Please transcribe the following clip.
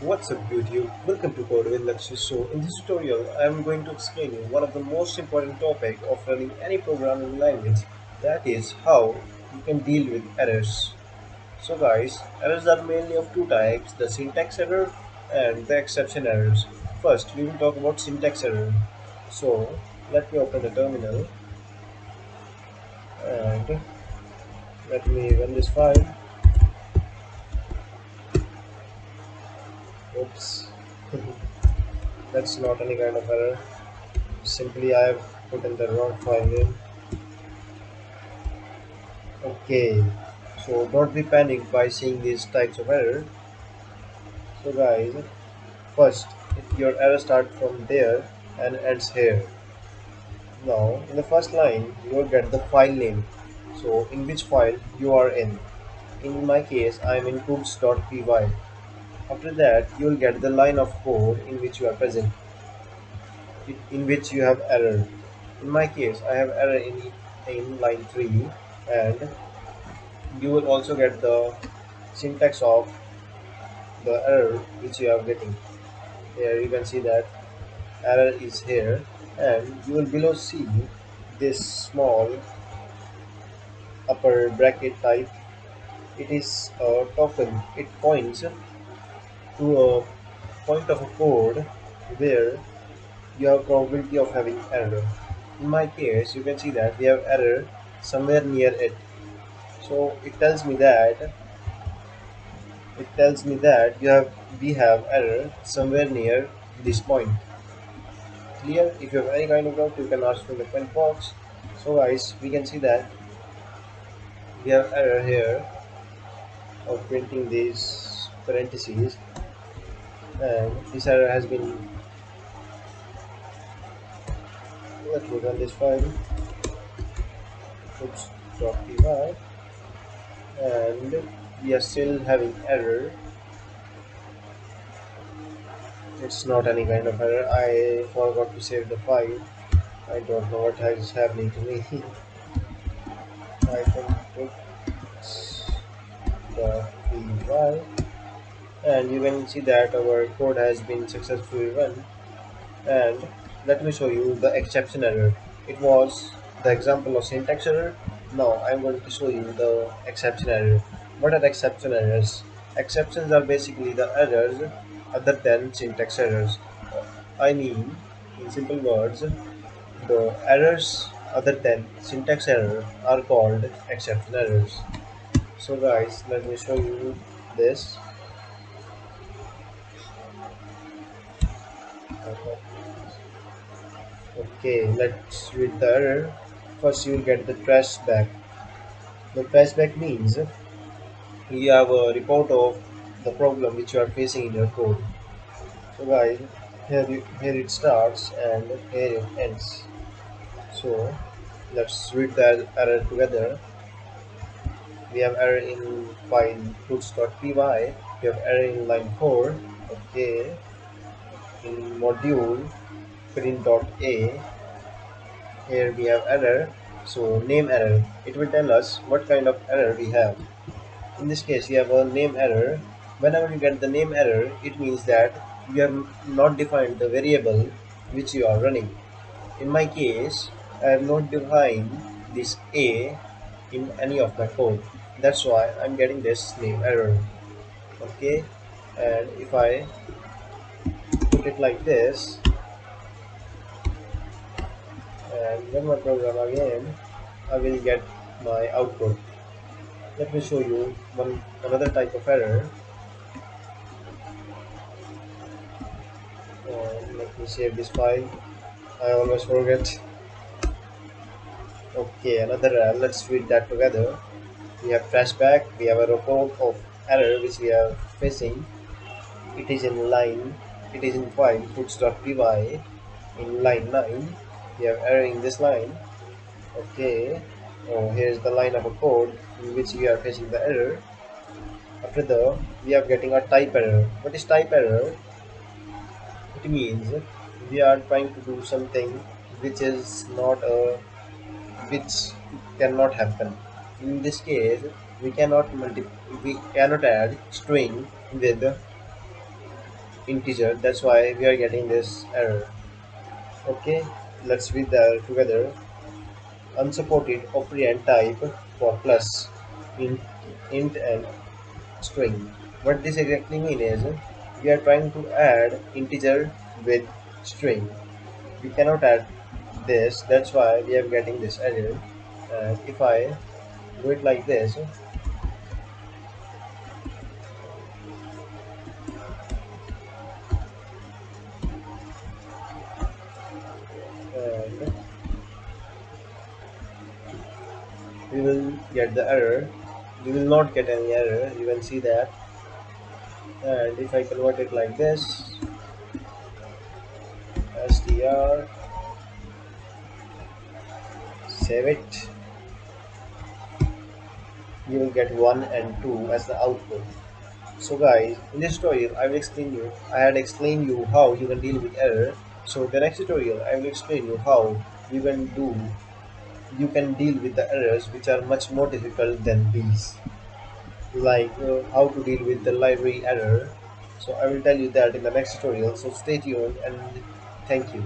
What's up YouTube? Welcome to Code with Lakshit. So in this tutorial I am going to explain you one of the most important topic of running any programming language, that is how you can deal with errors. So guys, errors are mainly of two types, the syntax error and the exception errors. First we will talk about syntax error. So let me open the terminal and let me run this file. Oops. That's not any kind of error. Simply I have put in the wrong file name. Okay, so don't be panicked by seeing these types of error. So guys, first if your error starts from there and ends here. Now in the first line you will get the file name. So in which file you are in. In my case I am in tools.py. After that you will get the line of code in which you are present, in which you have error. In my case I have error in line 3, and you will also get the syntax of the error which you are getting. Here you can see that error is here, and you will below see this small upper bracket type. It is a token. It points to a point of a code where you have probability of having error. In my case you can see that we have error somewhere near it. So it tells me that we have error somewhere near this point. Clear? If you have any kind of doubt, you can ask from the comment box. So guys, we can see that we have error here of printing these parentheses, and this error has been. Let me run this file. Oops.py, and we are still having error. It's not any kind of error. I forgot to save the file. I don't know what is happening to me. I think it's the py, and you can see that our code has been successfully run. And let me show you the exception error. It was the example of syntax error. Now I'm going to show you the exception error. What are exception errors? Exceptions are basically the errors other than syntax errors. I mean, in simple words, the errors other than syntax error are called exception errors. So guys, let me show you this. Okay, let's read the error. First you will get the trash back. The trash back means you have a report of the problem which you are facing in your code. So guys, here it starts and here it ends. So let's read the error together. We have error in file puts.py. We have error in line 4. Okay. In module print.a, here we have error. So name error. It will tell us what kind of error we have. In this case, we have a name error. Whenever you get the name error, it means that you have not defined the variable which you are running. In my case, I have not defined this a in any of my code. That's why I'm getting this name error. Okay, and if I put it like this and run my program again, I will get my output. Let me show you another type of error. Let me save this file. I always forget. Okay, another error. Let's read that together. We have flashback. We have a report of error which we are facing. It is in line. It is in file puts.py. In line 9, we have error in this line. Okay. Oh, here's the line of a code in which we are facing the error. After the, we are getting a type error. What is type error? It means we are trying to do something which is not a which cannot happen. In this case, we cannot add string with integer, that's why we are getting this error. Okay, let's read that together. Unsupported operand type for plus, int, int and string. What this exactly mean is we are trying to add integer with string. We cannot add this, that's why we are getting this error. And if I do it like this, and we will get the error. We will not get any error, you can see that. And if I convert it like this, str, save it, you will get 1 and 2 as the output. So guys, in this tutorial I had explained you how you can deal with error. So the next tutorial I will explain you how you can do you can deal with the errors which are much more difficult than these, like how to deal with the library error. So I will tell you that in the next tutorial, so stay tuned and thank you.